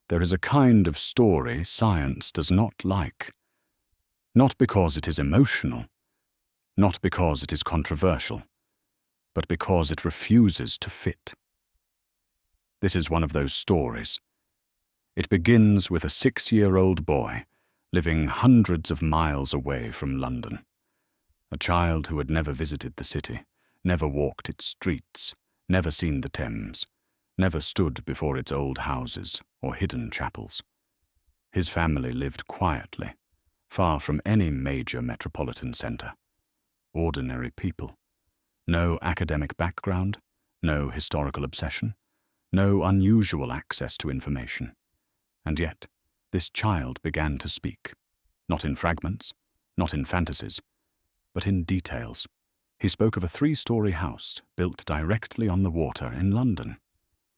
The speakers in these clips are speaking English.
There is a kind of story science does not like. Not because it is emotional, not because it is controversial, but because it refuses to fit. This is one of those stories. It begins with a 6-year-old boy living hundreds of miles away from London. A child who had never visited the city, never walked its streets, never seen the Thames, never stood before its old houses or hidden chapels. His family lived quietly, far from any major metropolitan centre. Ordinary people. No academic background, no historical obsession, no unusual access to information. And yet, this child began to speak, not in fragments, not in fantasies, but in details. He spoke of a 3-story house built directly on the water in London.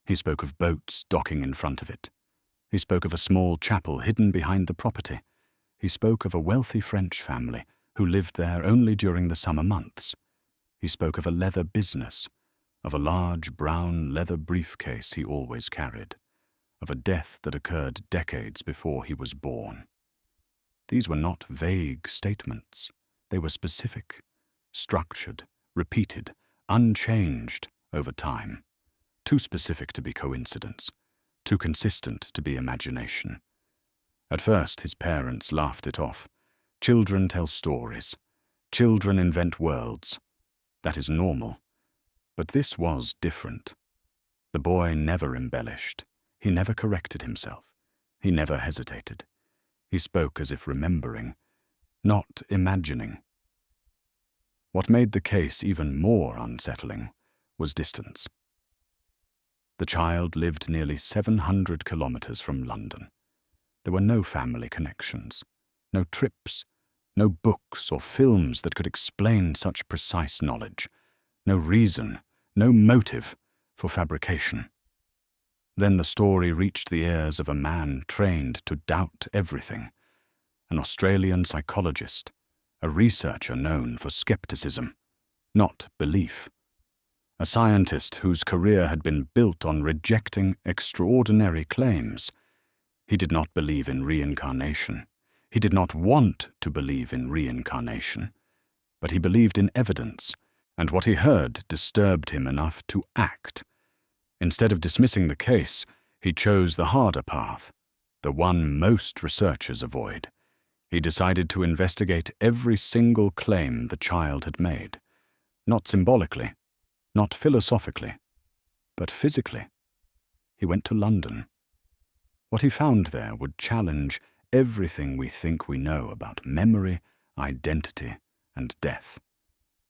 He spoke of boats docking in front of it. He spoke of a small chapel hidden behind the property. He spoke of a wealthy French family who lived there only during the summer months. He spoke of a leather business, of a large brown leather briefcase he always carried, of a death that occurred decades before he was born. These were not vague statements. They were specific, structured, repeated, unchanged over time. Too specific to be coincidence, too consistent to be imagination. At first, his parents laughed it off. Children tell stories. Children invent worlds. That is normal. But this was different. The boy never embellished. He never corrected himself. He never hesitated. He spoke as if remembering, not imagining. What made the case even more unsettling was distance. The child lived nearly 700 kilometers from London. There were no family connections, no trips, no books or films that could explain such precise knowledge, no reason, no motive for fabrication. Then the story reached the ears of a man trained to doubt everything, an Australian psychologist, a researcher known for skepticism, not belief. A scientist whose career had been built on rejecting extraordinary claims. He did not believe in reincarnation. He did not want to believe in reincarnation. But he believed in evidence, and what he heard disturbed him enough to act. Instead of dismissing the case, he chose the harder path, the one most researchers avoid. He decided to investigate every single claim the child had made, not symbolically, not philosophically, but physically. He went to London. What he found there would challenge everything we think we know about memory, identity, and death.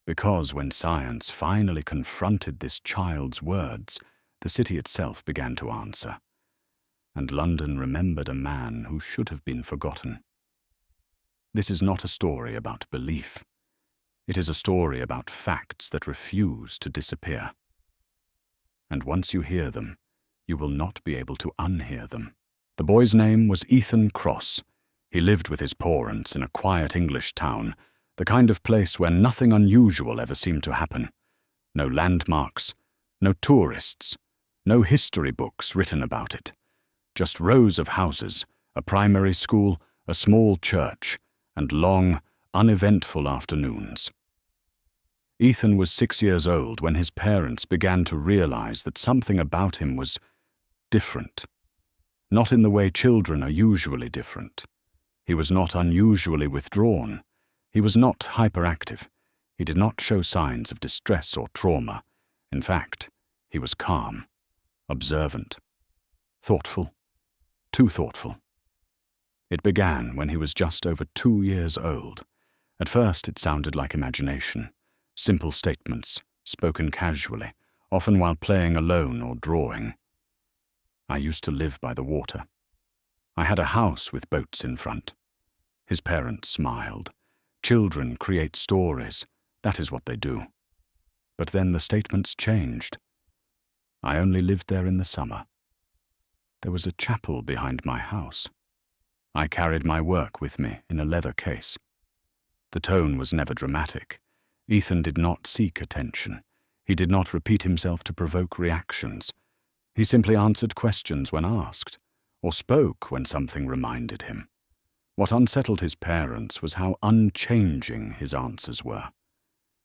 Because when science finally confronted this child's words, the city itself began to answer. And London remembered a man who should have been forgotten. This is not a story about belief. It is a story about facts that refuse to disappear. And once you hear them, you will not be able to unhear them. The boy's name was Ethan Cross. He lived with his parents in a quiet English town, the kind of place where nothing unusual ever seemed to happen. No landmarks, no tourists, no history books written about it. Just rows of houses, a primary school, a small church, and long, uneventful afternoons. Ethan was 6 years old when his parents began to realize that something about him was different. Not in the way children are usually different. He was not unusually withdrawn. He was not hyperactive. He did not show signs of distress or trauma. In fact, he was calm, observant, thoughtful, too thoughtful. It began when he was just over 2 years old. At first it sounded like imagination. Simple statements, spoken casually, often while playing alone or drawing. I used to live by the water. I had a house with boats in front. His parents smiled. Children create stories. That is what they do. But then the statements changed. I only lived there in the summer. There was a chapel behind my house. I carried my work with me in a leather case. The tone was never dramatic. Ethan did not seek attention. He did not repeat himself to provoke reactions. He simply answered questions when asked, or spoke when something reminded him. What unsettled his parents was how unchanging his answers were.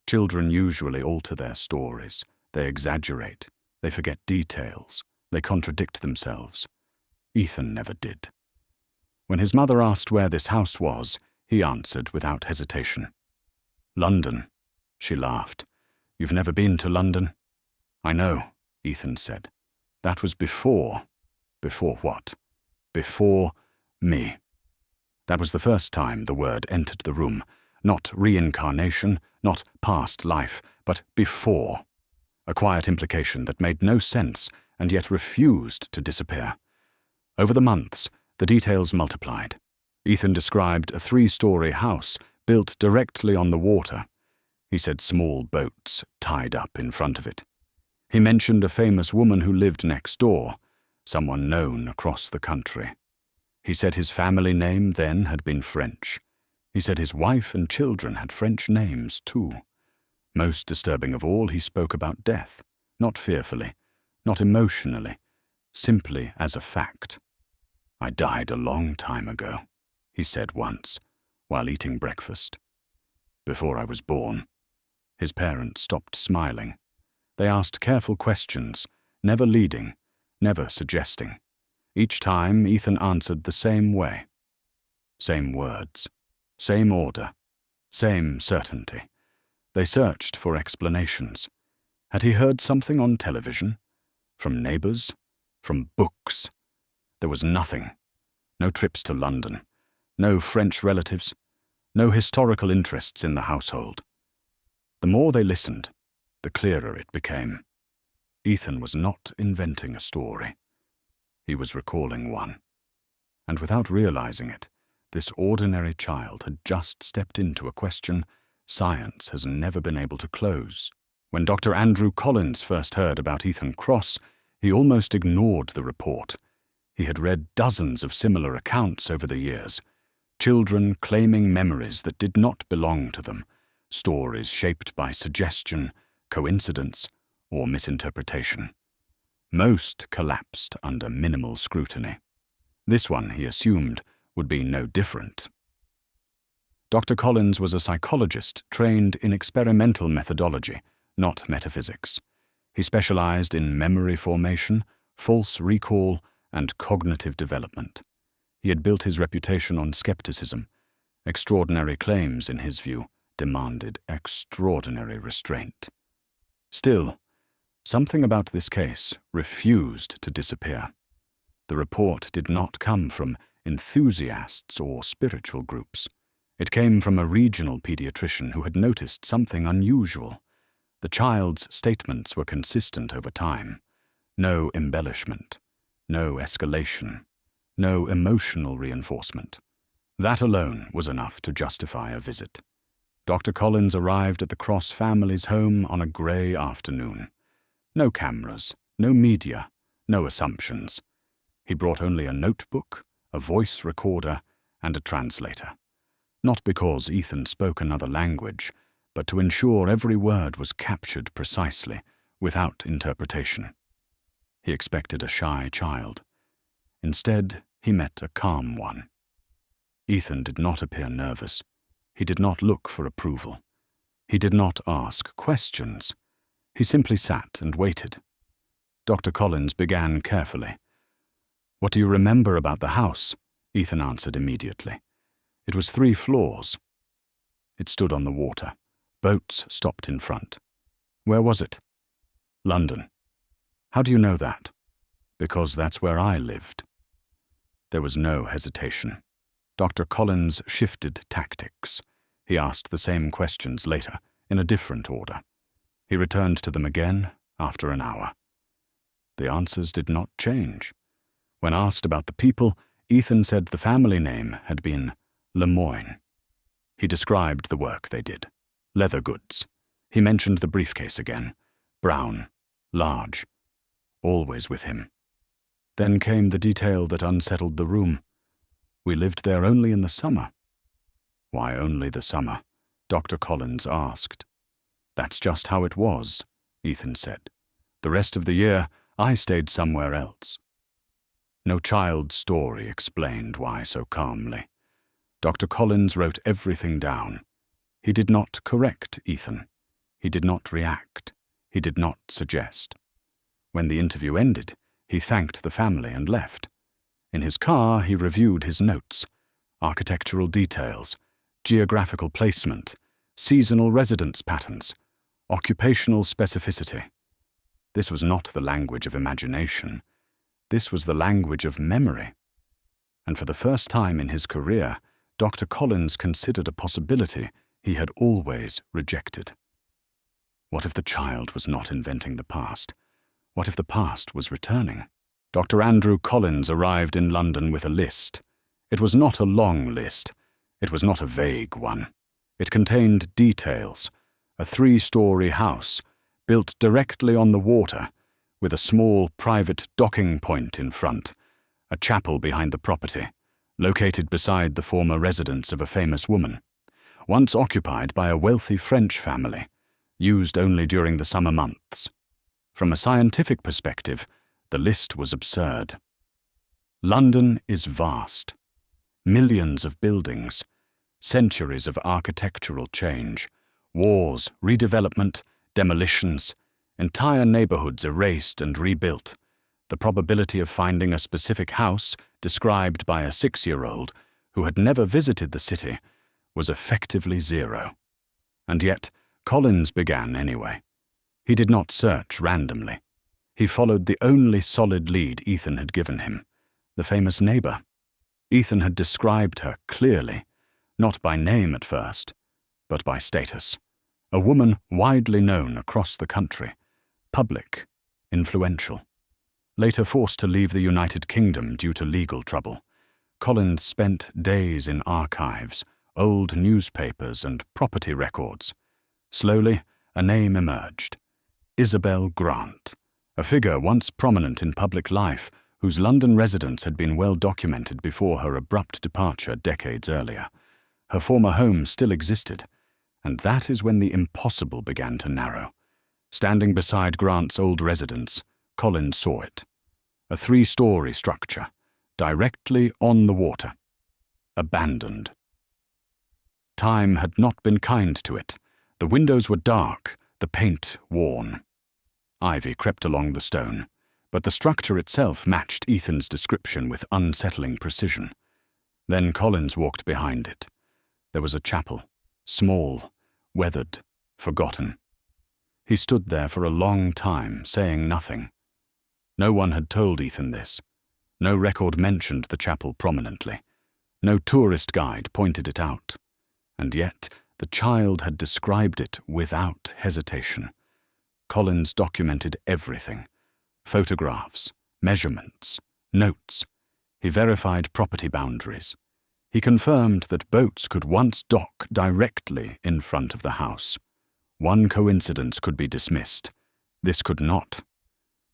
Children usually alter their stories. They exaggerate. They forget details. They contradict themselves. Ethan never did. When his mother asked where this house was, he answered without hesitation. "London." She laughed. "You've never been to London?" "I know," Ethan said. "That was before." "Before what?" "Before me." That was the first time the word entered the room. Not reincarnation, not past life, but before. A quiet implication that made no sense and yet refused to disappear. Over the months, the details multiplied. Ethan described a 3-story house built directly on the water. He said small boats tied up in front of it. He mentioned a famous woman who lived next door, someone known across the country. He said his family name then had been French. He said his wife and children had French names too. Most disturbing of all, he spoke about death, not fearfully, not emotionally, simply as a fact. "I died a long time ago," he said once, while eating breakfast. "Before I was born." His parents stopped smiling. They asked careful questions, never leading, never suggesting. Each time, Ethan answered the same way. Same words, same order, same certainty. They searched for explanations. Had he heard something on television? From neighbors? From books? There was nothing. No trips to London. No French relatives. No historical interests in the household. The more they listened, the clearer it became. Ethan was not inventing a story. He was recalling one. And without realizing it, this ordinary child had just stepped into a question science has never been able to close. When Dr. Andrew Collins first heard about Ethan Kross, he almost ignored the report. He had read dozens of similar accounts over the years. Children claiming memories that did not belong to them, stories shaped by suggestion, coincidence, or misinterpretation. Most collapsed under minimal scrutiny. This one, he assumed, would be no different. Dr. Collins was a psychologist trained in experimental methodology, not metaphysics. He specialized in memory formation, false recall, and cognitive development. He had built his reputation on skepticism. Extraordinary claims, in his view, demanded extraordinary restraint. Still, something about this case refused to disappear. The report did not come from enthusiasts or spiritual groups. It came from a regional pediatrician who had noticed something unusual. The child's statements were consistent over time. No embellishment, no escalation, no emotional reinforcement. That alone was enough to justify a visit. Dr. Collins arrived at the Kross family's home on a grey afternoon. No cameras, no media, no assumptions. He brought only a notebook, a voice recorder, and a translator. Not because Ethan spoke another language, but to ensure every word was captured precisely, without interpretation. He expected a shy child. Instead, he met a calm one. Ethan did not appear nervous. He did not look for approval. He did not ask questions. He simply sat and waited. Dr. Collins began carefully. "What do you remember about the house?" Ethan answered immediately. It was 3 floors. It stood on the water. Boats stopped in front. "Where was it?" "London." "How do you know that?" "Because that's where I lived." There was no hesitation. Dr. Collins shifted tactics. He asked the same questions later, in a different order. He returned to them again after an hour. The answers did not change. When asked about the people, Ethan said the family name had been Lemoyne. He described the work they did. Leather goods. He mentioned the briefcase again. Brown, large, always with him. Then came the detail that unsettled the room. "We lived there only in the summer." "Why only the summer?" Dr. Collins asked. "That's just how it was," Ethan said. "The rest of the year, I stayed somewhere else." No child's story explained why so calmly. Dr. Collins wrote everything down. He did not correct Ethan. He did not react. He did not suggest. When the interview ended, he thanked the family and left. In his car, he reviewed his notes: architectural details, geographical placement, seasonal residence patterns, occupational specificity. This was not the language of imagination. This was the language of memory. And for the first time in his career, Dr. Collins considered a possibility he had always rejected. What if the child was not inventing the past? What if the past was returning? Dr. Andrew Collins arrived in London with a list. It was not a long list. It was not a vague one. It contained details: a 3-story house, built directly on the water, with a small private docking point in front, a chapel behind the property, located beside the former residence of a famous woman, once occupied by a wealthy French family, used only during the summer months. From a scientific perspective, the list was absurd. London is vast. Millions of buildings, centuries of architectural change, wars, redevelopment, demolitions, entire neighborhoods erased and rebuilt. The probability of finding a specific house, described by a 6-year-old who had never visited the city, was effectively zero. And yet, Collins began anyway. He did not search randomly. He followed the only solid lead Ethan had given him: the famous neighbor. Ethan had described her clearly, not by name at first, but by status. A woman widely known across the country, public, influential. Later forced to leave the United Kingdom due to legal trouble, Collins spent days in archives, old newspapers, and property records. Slowly, a name emerged: Isabel Grant, a figure once prominent in public life whose London residence had been well documented before her abrupt departure decades earlier. Her former home still existed, and that is when the impossible began to narrow. Standing beside Grant's old residence, Collins saw it: a 3-story structure, directly on the water, abandoned. Time had not been kind to it. The windows were dark, the paint worn. Ivy crept along the stone, but the structure itself matched Ethan's description with unsettling precision. Then Collins walked behind it. There was a chapel, small, weathered, forgotten. He stood there for a long time, saying nothing. No one had told Ethan this. No record mentioned the chapel prominently. No tourist guide pointed it out. And yet, the child had described it without hesitation. Collins documented everything: photographs, measurements, notes. He verified property boundaries. He confirmed that boats could once dock directly in front of the house. One coincidence could be dismissed. This could not.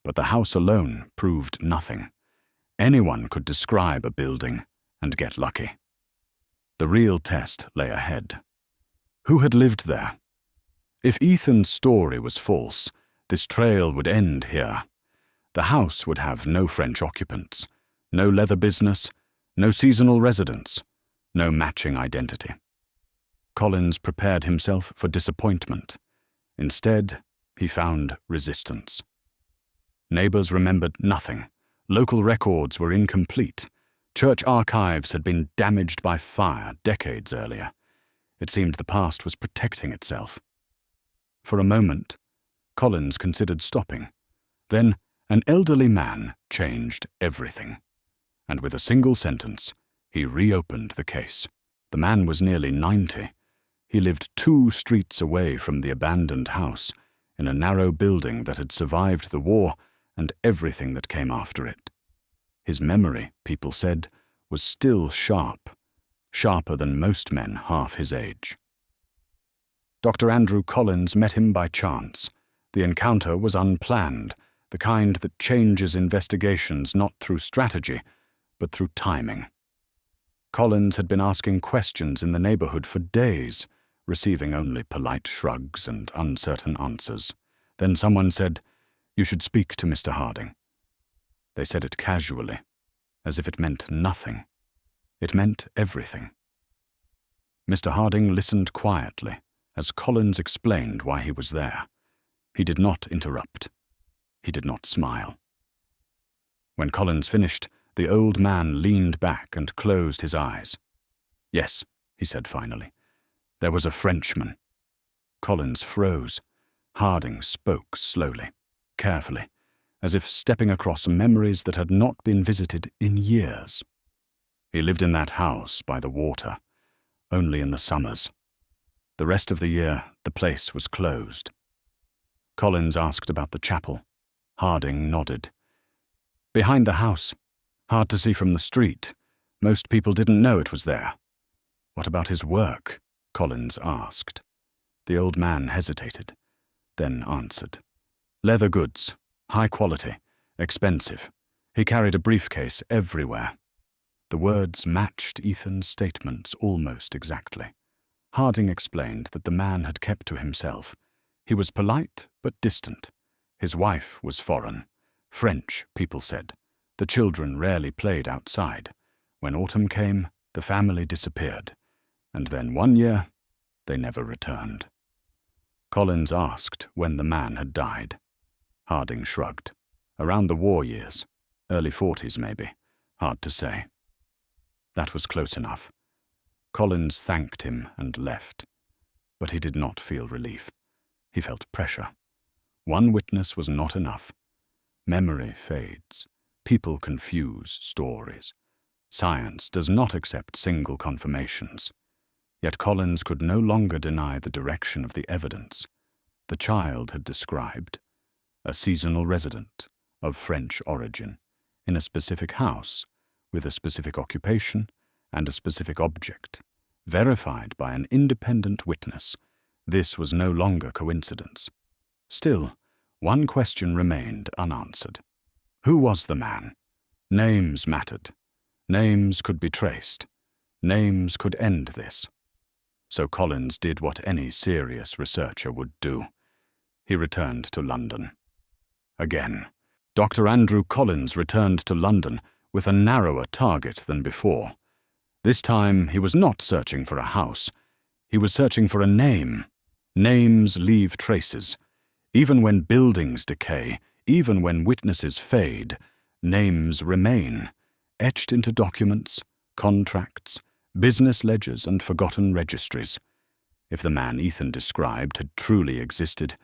But the house alone proved nothing. Anyone could describe a building and get lucky. The real test lay ahead. Who had lived there? If Ethan's story was false, this trail would end here. The house would have no French occupants, no leather business, no seasonal residents, no matching identity. Collins prepared himself for disappointment. Instead, he found resistance. Neighbors remembered nothing. Local records were incomplete. Church archives had been damaged by fire decades earlier. It seemed the past was protecting itself. For a moment, Collins considered stopping. Then, an elderly man changed everything. And with a single sentence, he reopened the case. The man was nearly 90. He lived 2 streets away from the abandoned house, in a narrow building that had survived the war and everything that came after it. His memory, people said, was still sharp, sharper than most men half his age. Dr. Andrew Collins met him by chance. The encounter was unplanned, the kind that changes investigations not through strategy, but through timing. Collins had been asking questions in the neighborhood for days, receiving only polite shrugs and uncertain answers. Then someone said, "You should speak to Mr. Harding." They said it casually, as if it meant nothing. It meant everything. Mr. Harding listened quietly as Collins explained why he was there. He did not interrupt. He did not smile. When Collins finished, the old man leaned back and closed his eyes. "Yes," he said finally. "There was a Frenchman." Collins froze. Harding spoke slowly, carefully, as if stepping across memories that had not been visited in years. "He lived in that house by the water, only in the summers. The rest of the year, the place was closed." Collins asked about the chapel. Harding nodded. "Behind the house. Hard to see from the street. Most people didn't know it was there." "What about his work?" Collins asked. The old man hesitated, then answered. "Leather goods, high quality, expensive. He carried a briefcase everywhere." The words matched Ethan's statements almost exactly. Harding explained that the man had kept to himself. He was polite but distant. His wife was foreign. French, people said. The children rarely played outside. When autumn came, the family disappeared. And then one year, they never returned. Collins asked when the man had died. Harding shrugged. Around the war years. Early 40s, maybe. Hard to say. That was close enough. Collins thanked him and left. But he did not feel relief. He felt pressure. One witness was not enough. Memory fades. People confuse stories. Science does not accept single confirmations. Yet Collins could no longer deny the direction of the evidence. The child had described a seasonal resident of French origin in a specific house with a specific occupation and a specific object, verified by an independent witness. This was no longer coincidence. Still, one question remained unanswered. Who was the man? Names mattered. Names could be traced. Names could end this. So Collins did what any serious researcher would do. He returned to London. Again, Dr. Andrew Collins returned to London with a narrower target than before. This time he was not searching for a house. He was searching for a name. Names leave traces. Even when buildings decay, even when witnesses fade, names remain, etched into documents, contracts, business ledgers, and forgotten registries. If the man Ethan described had truly existed,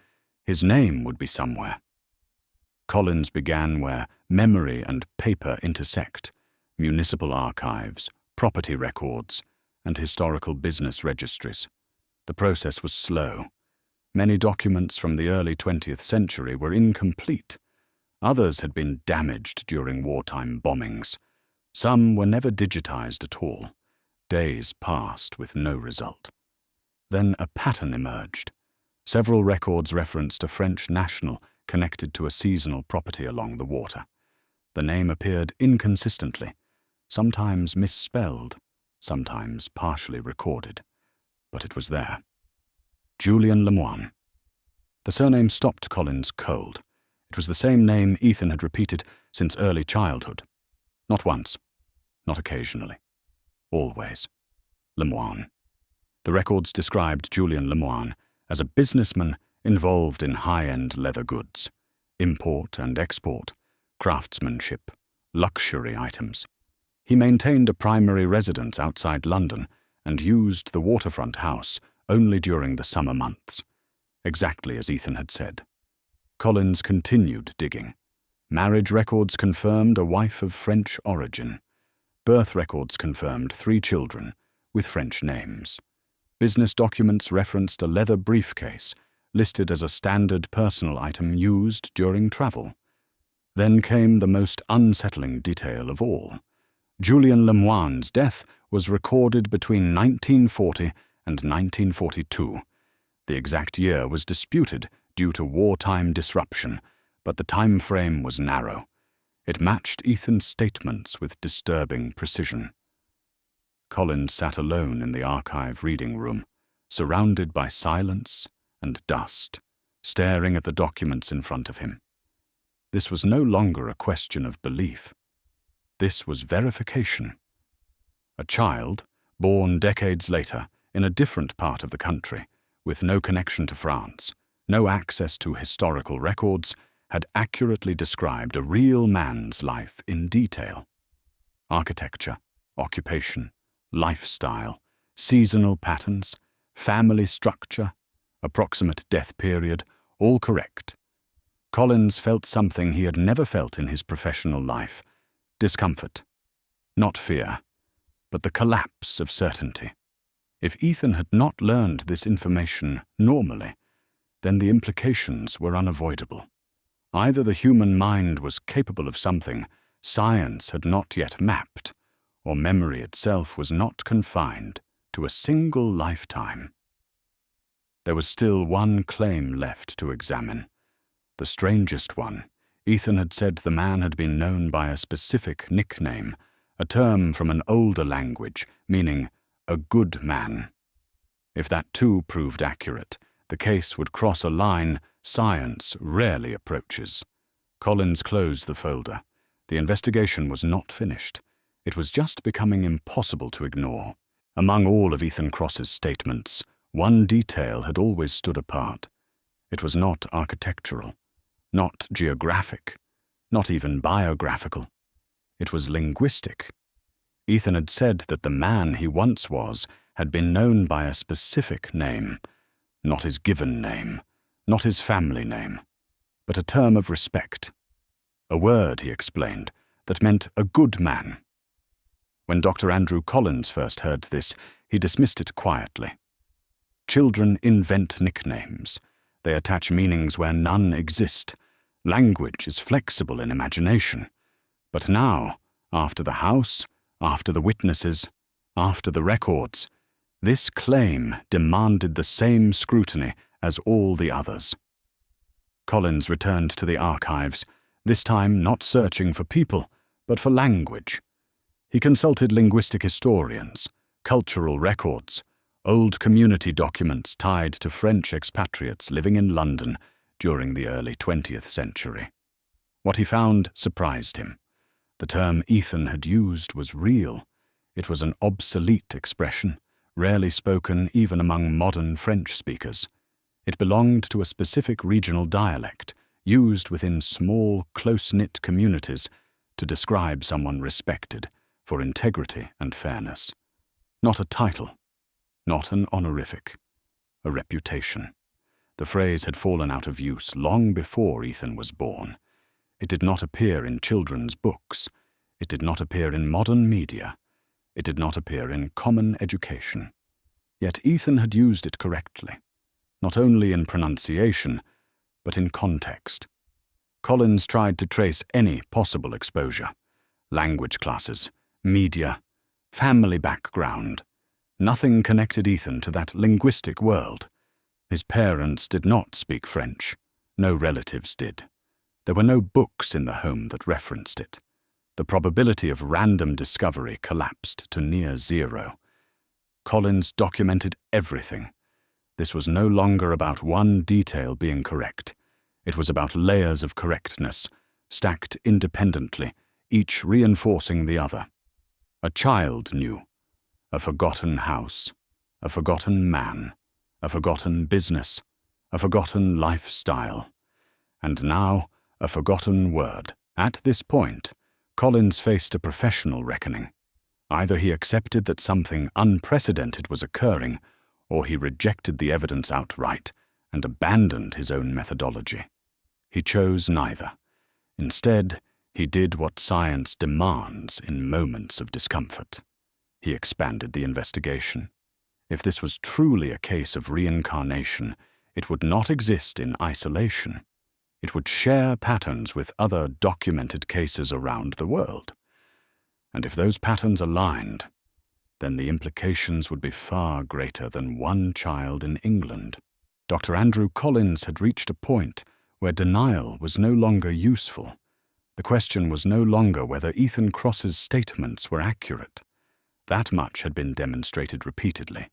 his name would be somewhere. Collins began where memory and paper intersect: municipal archives, property records, and historical business registries. The process was slow. Many documents from the early 20th century were incomplete. Others had been damaged during wartime bombings. Some were never digitized at all. Days passed with no result. Then a pattern emerged. Several records referenced a French national connected to a seasonal property along the water. The name appeared inconsistently, sometimes misspelled, sometimes partially recorded. But it was there. Julien Lemoine. The surname stopped Collins cold. It was the same name Ethan had repeated since early childhood. Not once, not occasionally. Always. Lemoine. The records described Julien Lemoine as a businessman involved in high-end leather goods, import and export, craftsmanship, luxury items. He maintained a primary residence outside London and used the waterfront house only during the summer months, exactly as Ethan had said. Collins continued digging. Marriage records confirmed a wife of French origin. Birth records confirmed 3 children with French names. Business documents referenced a leather briefcase listed as a standard personal item used during travel. Then came the most unsettling detail of all. Julien Lemoine's death was recorded between 1940 and 1942. The exact year was disputed due to wartime disruption, but the time frame was narrow. It matched Ethan's statements with disturbing precision. Collins sat alone in the archive reading room, surrounded by silence and dust, staring at the documents in front of him. This was no longer a question of belief. This was verification. A child, born decades later in a different part of the country, with no connection to France, no access to historical records, had accurately described a real man's life in detail. Architecture, occupation, lifestyle, seasonal patterns, family structure, approximate death period, all correct. Collins felt something he had never felt in his professional life: discomfort. Not fear, but the collapse of certainty. If Ethan had not learned this information normally, then the implications were unavoidable. Either the human mind was capable of something science had not yet mapped, or memory itself was not confined to a single lifetime. There was still one claim left to examine. The strangest one. Ethan had said the man had been known by a specific nickname, a term from an older language, meaning a good man. If that too proved accurate, the case would cross a line science rarely approaches. Collins closed the folder. The investigation was not finished. It was just becoming impossible to ignore. Among all of Ethan Cross's statements, one detail had always stood apart. It was not architectural, not geographic, not even biographical. It was linguistic. Ethan had said that the man he once was had been known by a specific name, not his given name, not his family name, but a term of respect. A word, he explained, that meant a good man. When Dr. Andrew Collins first heard this, he dismissed it quietly. Children invent nicknames. They attach meanings where none exist. Language is flexible in imagination. But now, after the house, after the witnesses, after the records, this claim demanded the same scrutiny as all the others. Collins returned to the archives, this time not searching for people, but for language. He consulted linguistic historians, cultural records, old community documents tied to French expatriates living in London during the early 20th century. What he found surprised him. The term Ethan had used was real. It was an obsolete expression, rarely spoken even among modern French speakers. It belonged to a specific regional dialect, used within small, close-knit communities to describe someone respected for integrity and fairness. Not a title, not an honorific, a reputation. The phrase had fallen out of use long before Ethan was born. It did not appear in children's books. It did not appear in modern media. It did not appear in common education. Yet Ethan had used it correctly, not only in pronunciation, but in context. Collins tried to trace any possible exposure: language classes, media, family background. Nothing connected Ethan to that linguistic world. His parents did not speak French. No relatives did. There were no books in the home that referenced it. The probability of random discovery collapsed to near zero. Collins documented everything. This was no longer about one detail being correct. It was about layers of correctness, stacked independently, each reinforcing the other. A child knew. A forgotten house. A forgotten man. A forgotten business. A forgotten lifestyle. And now, a forgotten word. At this point, Collins faced a professional reckoning. Either he accepted that something unprecedented was occurring, or he rejected the evidence outright and abandoned his own methodology. He chose neither. Instead, he did what science demands in moments of discomfort. He expanded the investigation. If this was truly a case of reincarnation, it would not exist in isolation. It would share patterns with other documented cases around the world. And if those patterns aligned, then the implications would be far greater than one child in England. Dr. Andrew Collins had reached a point where denial was no longer useful. The question was no longer whether Ethan Cross's statements were accurate. That much had been demonstrated repeatedly.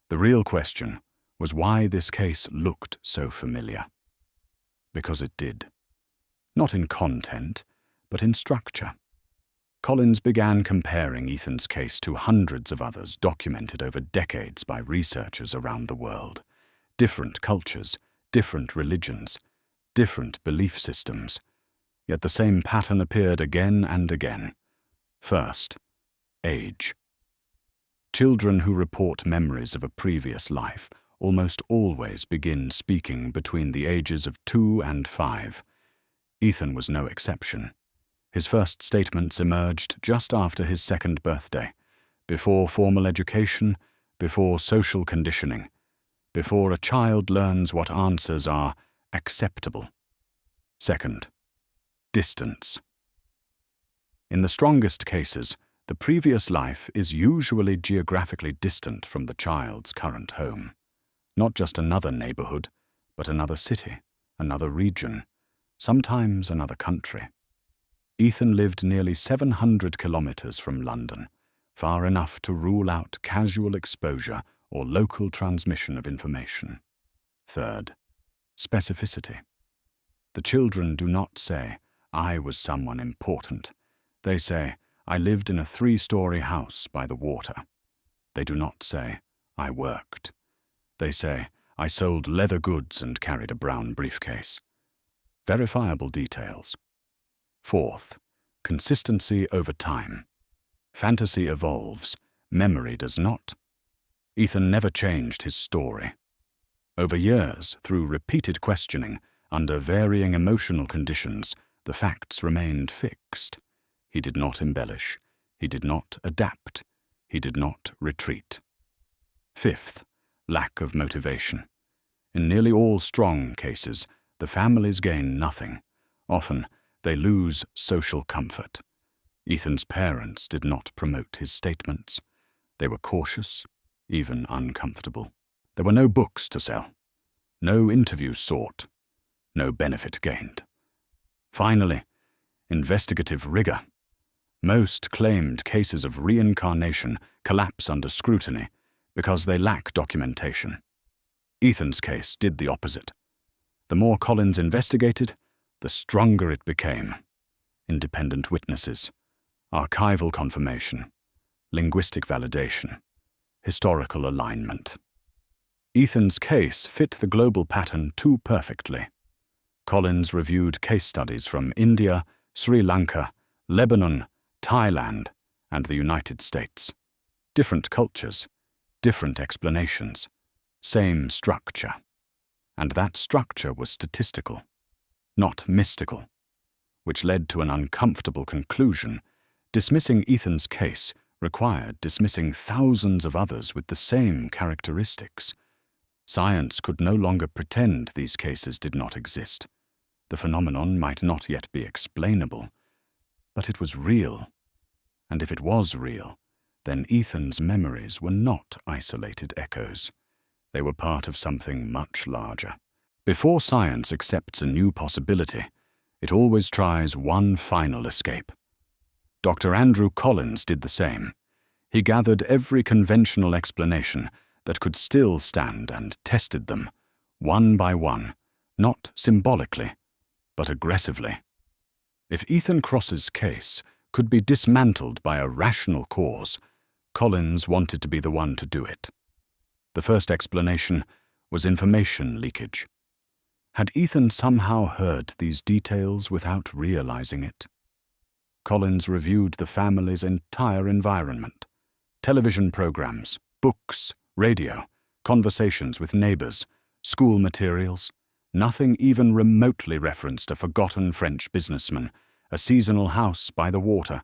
The real question was why this case looked so familiar. Because it did. Not in content, but in structure. Collins began comparing Ethan's case to hundreds of others documented over decades by researchers around the world. Different cultures, different religions, different belief systems. Yet the same pattern appeared again and again. First, age. Children who report memories of a previous life almost always begin speaking between the ages of 2 and 5. Ethan was no exception. His first statements emerged just after his 2nd birthday, before formal education, before social conditioning, before a child learns what answers are acceptable. Second, distance. In the strongest cases, the previous life is usually geographically distant from the child's current home. Not just another neighborhood, but another city, another region, sometimes another country. Ethan lived nearly 700 kilometers from London, far enough to rule out casual exposure or local transmission of information. Third, specificity. The children do not say, "I was someone important." They say, "I lived in a 3-story house by the water." They do not say, "I worked." They say, "I sold leather goods and carried a brown briefcase." Verifiable details. Fourth, consistency over time. Fantasy evolves, memory does not. Ethan never changed his story. Over years, through repeated questioning, under varying emotional conditions, the facts remained fixed. He did not embellish. He did not adapt. He did not retreat. Fifth, lack of motivation. In nearly all strong cases, the families gain nothing. Often, they lose social comfort. Ethan's parents did not promote his statements. They were cautious, even uncomfortable. There were no books to sell, no interviews sought, no benefit gained. Finally, investigative rigor. Most claimed cases of reincarnation collapse under scrutiny because they lack documentation. Ethan's case did the opposite. The more Collins investigated, the stronger it became. Independent witnesses, archival confirmation, linguistic validation, historical alignment. Ethan's case fit the global pattern too perfectly. Collins reviewed case studies from India, Sri Lanka, Lebanon, Thailand, and the United States. Different cultures, different explanations, same structure. And that structure was statistical, not mystical, which led to an uncomfortable conclusion. Dismissing Ethan's case required dismissing thousands of others with the same characteristics. Science could no longer pretend these cases did not exist. The phenomenon might not yet be explainable, but it was real. And if it was real, then Ethan's memories were not isolated echoes. They were part of something much larger. Before science accepts a new possibility, it always tries one final escape. Dr. Andrew Collins did the same. He gathered every conventional explanation that could still stand and tested them, one by one, not symbolically, but aggressively. If Ethan Cross's case could be dismantled by a rational cause, Collins wanted to be the one to do it. The first explanation was information leakage. Had Ethan somehow heard these details without realizing it? Collins reviewed the family's entire environment. Television programs, books, radio, conversations with neighbors, school materials. Nothing even remotely referenced a forgotten French businessman, a seasonal house by the water,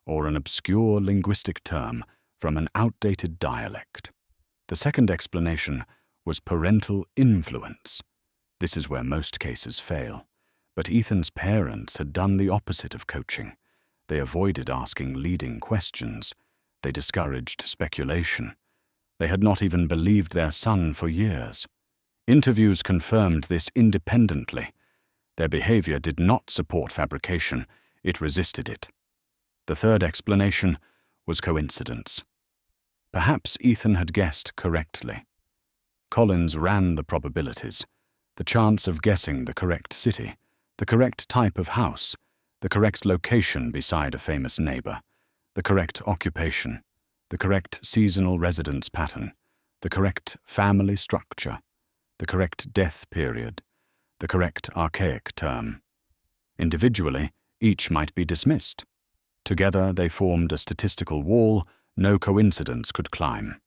or an obscure linguistic term from an outdated dialect. The second explanation was parental influence. This is where most cases fail. But Ethan's parents had done the opposite of coaching. They avoided asking leading questions. They discouraged speculation. They had not even believed their son for years. Interviews confirmed this independently. Their behavior did not support fabrication. It resisted it. The third explanation was coincidence. Perhaps Ethan had guessed correctly. Collins ran the probabilities, the chance of guessing the correct city, the correct type of house, the correct location beside a famous neighbor, the correct occupation, the correct seasonal residence pattern, the correct family structure, the correct death period, the correct archaic term. Individually, each might be dismissed. Together they formed a statistical wall no coincidence could climb.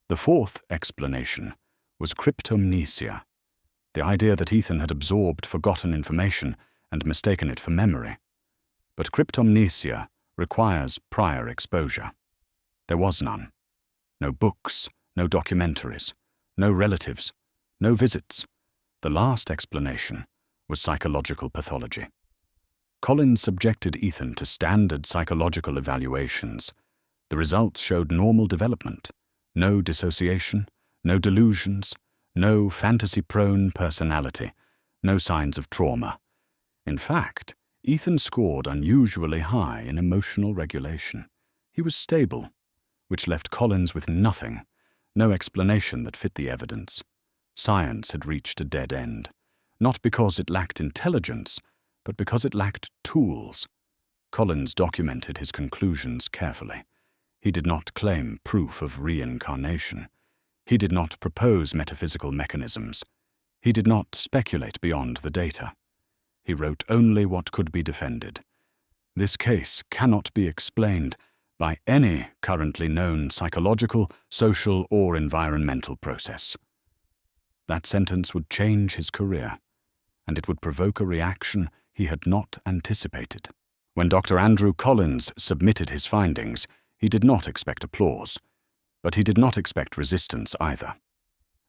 The fourth explanation was cryptomnesia, the idea that Ethan had absorbed forgotten information and mistaken it for memory. But cryptomnesia requires prior exposure. There was none. No books, no documentaries, no relatives, no visits. The last explanation was psychological pathology. Collins subjected Ethan to standard psychological evaluations. The results showed normal development, no dissociation, no delusions, no fantasy-prone personality, no signs of trauma. In fact, Ethan scored unusually high in emotional regulation. He was stable, which left Collins with nothing, no explanation that fit the evidence. Science had reached a dead end, not because it lacked intelligence, but because it lacked tools. Collins documented his conclusions carefully. He did not claim proof of reincarnation. He did not propose metaphysical mechanisms. He did not speculate beyond the data. He wrote only what could be defended. This case cannot be explained by any currently known psychological, social, or environmental process. That sentence would change his career, and it would provoke a reaction he had not anticipated. When Dr. Andrew Collins submitted his findings, he did not expect applause, but he did not expect resistance either.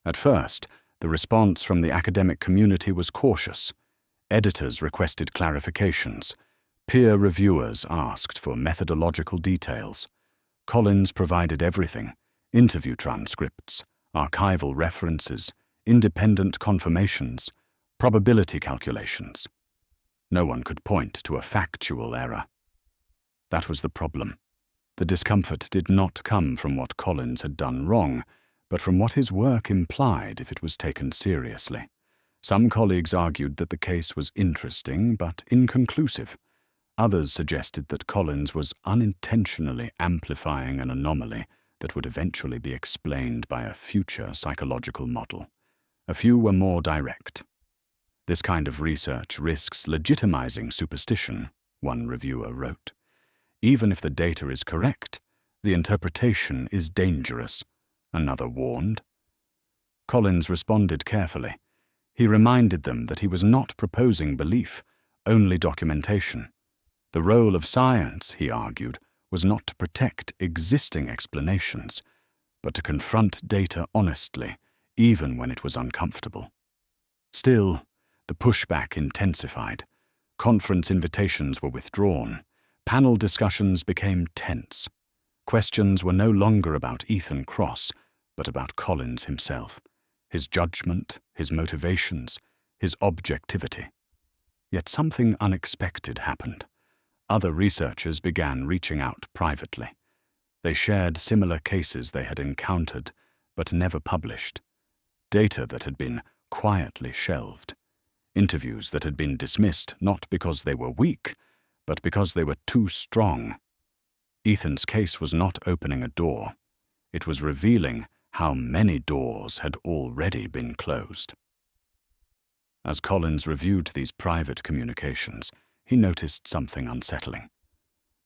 At first, the response from the academic community was cautious. Editors requested clarifications. Peer reviewers asked for methodological details. Collins provided everything: interview transcripts, archival references, independent confirmations, probability calculations. No one could point to a factual error. That was the problem. The discomfort did not come from what Collins had done wrong, but from what his work implied if it was taken seriously. Some colleagues argued that the case was interesting but inconclusive. Others suggested that Collins was unintentionally amplifying an anomaly that would eventually be explained by a future psychological model. A few were more direct. This kind of research risks legitimizing superstition, one reviewer wrote. Even if the data is correct, the interpretation is dangerous, another warned. Collins responded carefully. He reminded them that he was not proposing belief, only documentation. The role of science, he argued, was not to protect existing explanations, but to confront data honestly, even when it was uncomfortable. Still, the pushback intensified. Conference invitations were withdrawn. Panel discussions became tense. Questions were no longer about Ethan Kross, but about Collins himself, his judgment, his motivations, his objectivity. Yet something unexpected happened. Other researchers began reaching out privately. They shared similar cases they had encountered, but never published. Data that had been quietly shelved. Interviews that had been dismissed not because they were weak, but because they were too strong. Ethan's case was not opening a door. It was revealing how many doors had already been closed. As Collins reviewed these private communications, he noticed something unsettling.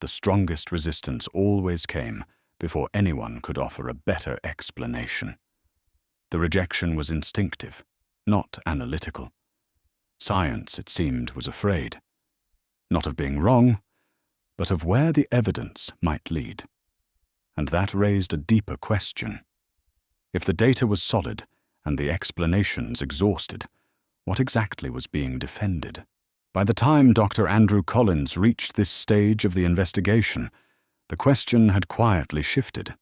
The strongest resistance always came before anyone could offer a better explanation. The rejection was instinctive, not analytical. Science, it seemed, was afraid. Not of being wrong, but of where the evidence might lead. And that raised a deeper question. If the data was solid and the explanations exhausted, what exactly was being defended? By the time Dr. Andrew Collins reached this stage of the investigation, the question had quietly shifted.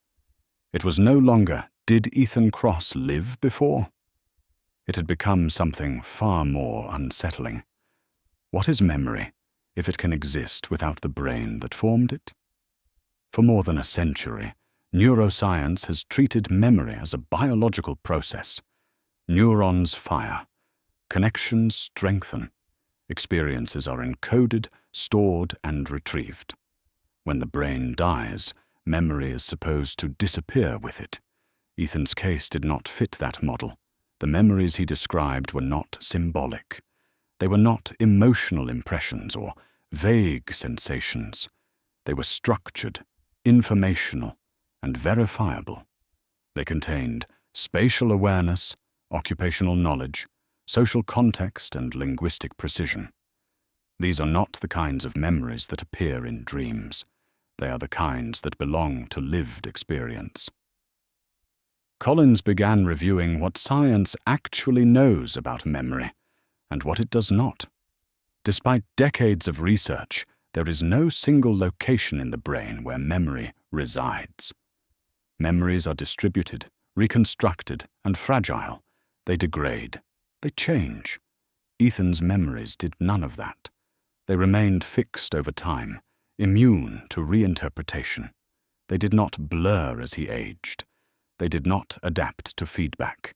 It was no longer, did Ethan Kross live before? It had become something far more unsettling. What is memory, if it can exist without the brain that formed it? For more than a century, neuroscience has treated memory as a biological process. Neurons fire, connections strengthen, Experiences are encoded, stored, and retrieved. When the brain dies, memory is supposed to disappear with it. Ethan's case did not fit that model. The memories he described were not symbolic. They were not emotional impressions or vague sensations. They were structured, informational, and verifiable. They contained spatial awareness, occupational knowledge, social context, and linguistic precision. These are not the kinds of memories that appear in dreams. They are the kinds that belong to lived experience. Collins began reviewing what science actually knows about memory and what it does not. Despite decades of research, there is no single location in the brain where memory resides. Memories are distributed, reconstructed, and fragile. They degrade. They change. Ethan's memories did none of that. They remained fixed over time, immune to reinterpretation. They did not blur as he aged. They did not adapt to feedback.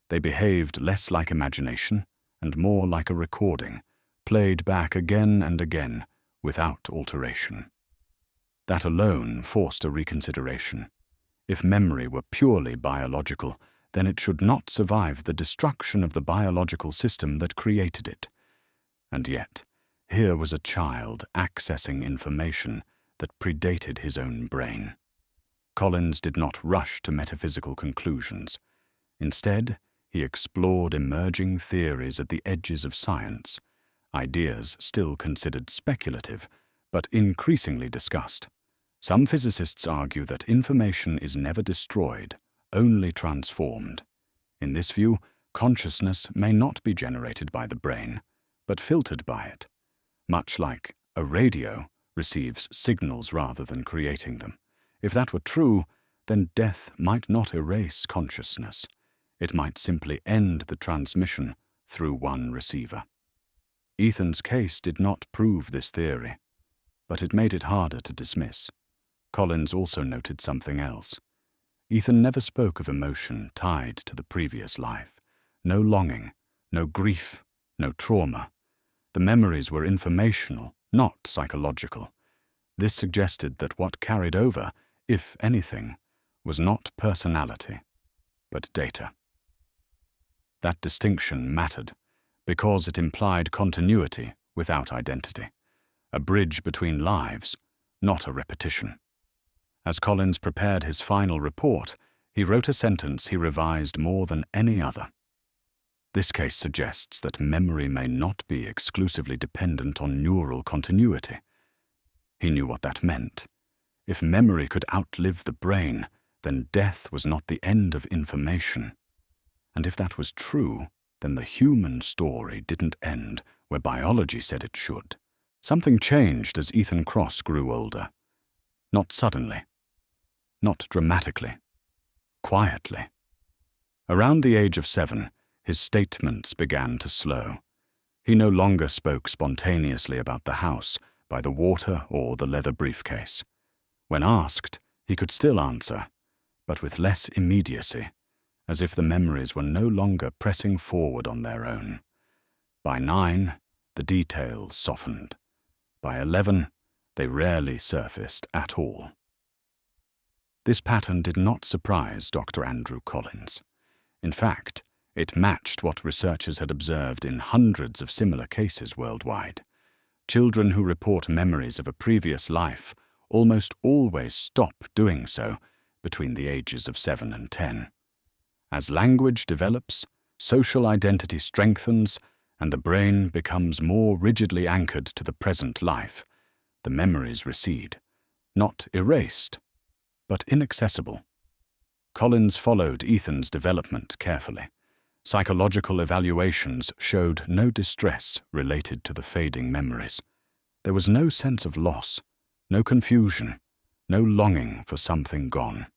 They behaved less like imagination and more like a recording, played back again and again without alteration. That alone forced a reconsideration. If memory were purely biological, then it should not survive the destruction of the biological system that created it. And yet, here was a child accessing information that predated his own brain. Collins did not rush to metaphysical conclusions. Instead, he explored emerging theories at the edges of science, ideas still considered speculative, but increasingly discussed. Some physicists argue that information is never destroyed, only transformed. In this view, consciousness may not be generated by the brain, but filtered by it, much like a radio receives signals rather than creating them. If that were true, then death might not erase consciousness. It might simply end the transmission through one receiver. Ethan's case did not prove this theory, but it made it harder to dismiss. Collins also noted something else. Ethan never spoke of emotion tied to the previous life. No longing, no grief, no trauma. The memories were informational, not psychological. This suggested that what carried over, if anything, was not personality, but data. That distinction mattered because it implied continuity without identity, a bridge between lives, not a repetition. As Collins prepared his final report, he wrote a sentence he revised more than any other. This case suggests that memory may not be exclusively dependent on neural continuity. He knew what that meant. If memory could outlive the brain, then death was not the end of information. And if that was true, then the human story didn't end where biology said it should. Something changed as Ethan Kross grew older. Not suddenly. Not dramatically. Quietly. Around the age of 7, his statements began to slow. He no longer spoke spontaneously about the house, by the water, or the leather briefcase. When asked, he could still answer, but with less immediacy, as if the memories were no longer pressing forward on their own. By 9, the details softened. By 11, they rarely surfaced at all. This pattern did not surprise Dr. Andrew Collins. In fact, it matched what researchers had observed in hundreds of similar cases worldwide. Children who report memories of a previous life almost always stop doing so between the ages of 7 and 10. As language develops, social identity strengthens, and the brain becomes more rigidly anchored to the present life, the memories recede, not erased, but inaccessible. Collins followed Ethan's development carefully. Psychological evaluations showed no distress related to the fading memories. There was no sense of loss, no confusion, no longing for something gone.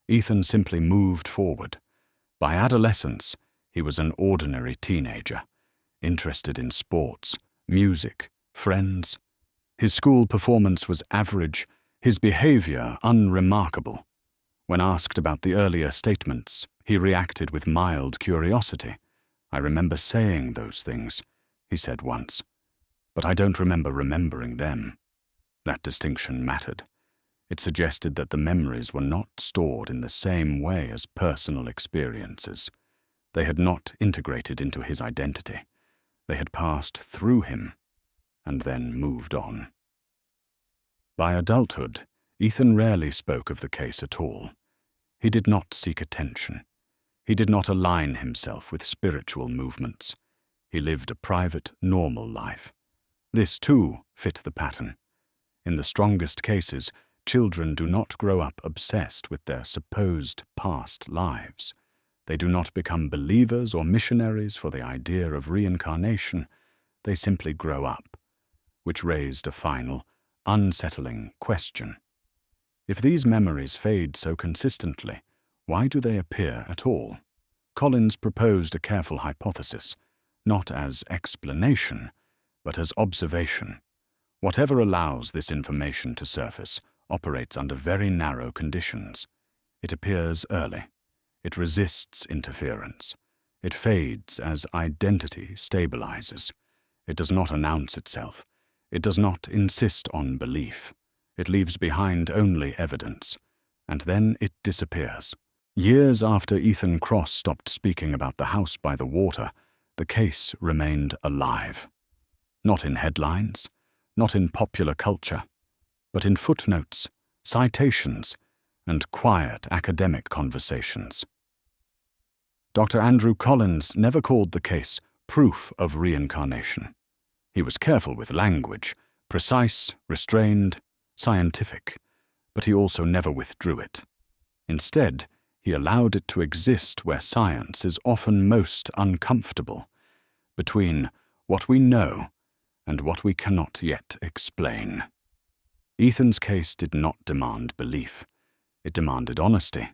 Ethan simply moved forward. By adolescence, he was an ordinary teenager, interested in sports, music, friends. His school performance was average, his behavior unremarkable. When asked about the earlier statements, he reacted with mild curiosity. "I remember saying those things," he said once, but I don't remember remembering them. That distinction mattered. It suggested that the memories were not stored in the same way as personal experiences. They had not integrated into his identity. They had passed through him and then moved on. By adulthood, Ethan rarely spoke of the case at all. He did not seek attention. He did not align himself with spiritual movements. He lived a private, normal life. This, too, fit the pattern. In the strongest cases, children do not grow up obsessed with their supposed past lives. They do not become believers or missionaries for the idea of reincarnation. They simply grow up, which raised a final, unsettling question. If these memories fade so consistently, why do they appear at all? Collins proposed a careful hypothesis, not as explanation, but as observation. Whatever allows this information to surface operates under very narrow conditions. It appears early. It resists interference. It fades as identity stabilizes. It does not announce itself. It does not insist on belief. It leaves behind only evidence, and then it disappears. Years after Ethan Kross stopped speaking about the house by the water, the case remained alive. Not in headlines, not in popular culture, but in footnotes, citations, and quiet academic conversations. Dr. Andrew Collins never called the case proof of reincarnation. He was careful with language, precise, restrained, scientific, but he also never withdrew it. Instead, he allowed it to exist where science is often most uncomfortable, between what we know and what we cannot yet explain. Ethan's case did not demand belief. It demanded honesty.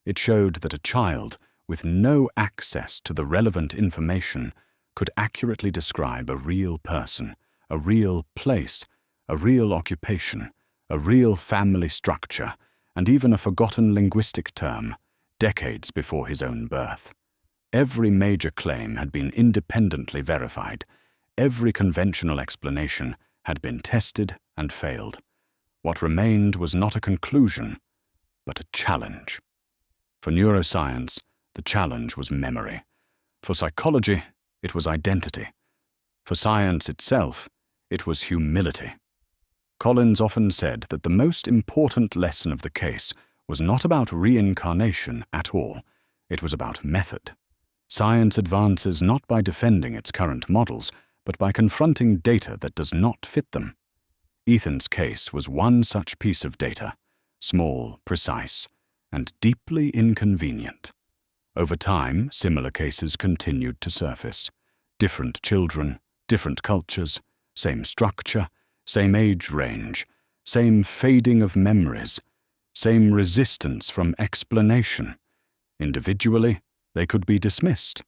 It showed that a child with no access to the relevant information could accurately describe a real person, a real place, a real occupation, a real family structure, and even a forgotten linguistic term, decades before his own birth. Every major claim had been independently verified. Every conventional explanation had been tested and failed. What remained was not a conclusion, but a challenge. For neuroscience, the challenge was memory. For psychology, it was identity. For science itself, it was humility. Collins often said that the most important lesson of the case was not about reincarnation at all. It was about method. Science advances not by defending its current models, but by confronting data that does not fit them. Ethan's case was one such piece of data, small, precise, and deeply inconvenient. Over time, similar cases continued to surface. Different children, different cultures, same structure, same age range, same fading of memories, same resistance from explanation. Individually, they could be dismissed.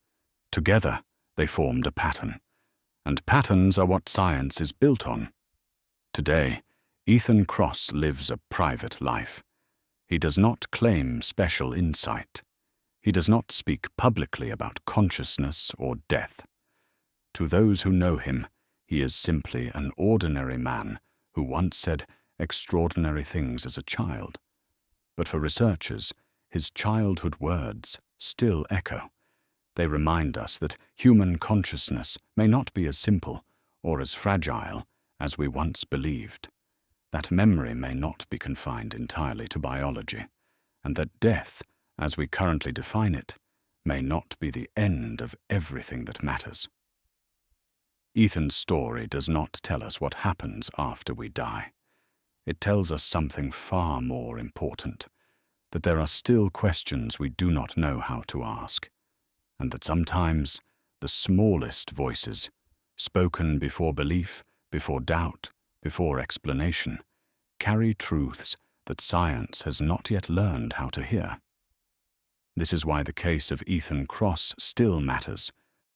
Together, they formed a pattern. And patterns are what science is built on. Today, Ethan Kross lives a private life. He does not claim special insight. He does not speak publicly about consciousness or death. To those who know him, he is simply an ordinary man who once said extraordinary things as a child. But for researchers, his childhood words still echo. They remind us that human consciousness may not be as simple or as fragile as we once believed, that memory may not be confined entirely to biology, and that death, as we currently define it, may not be the end of everything that matters. Ethan's story does not tell us what happens after we die. It tells us something far more important, that there are still questions we do not know how to ask, and that sometimes the smallest voices, spoken before belief, before doubt, before explanation, carry truths that science has not yet learned how to hear. This is why the case of Ethan Kross still matters,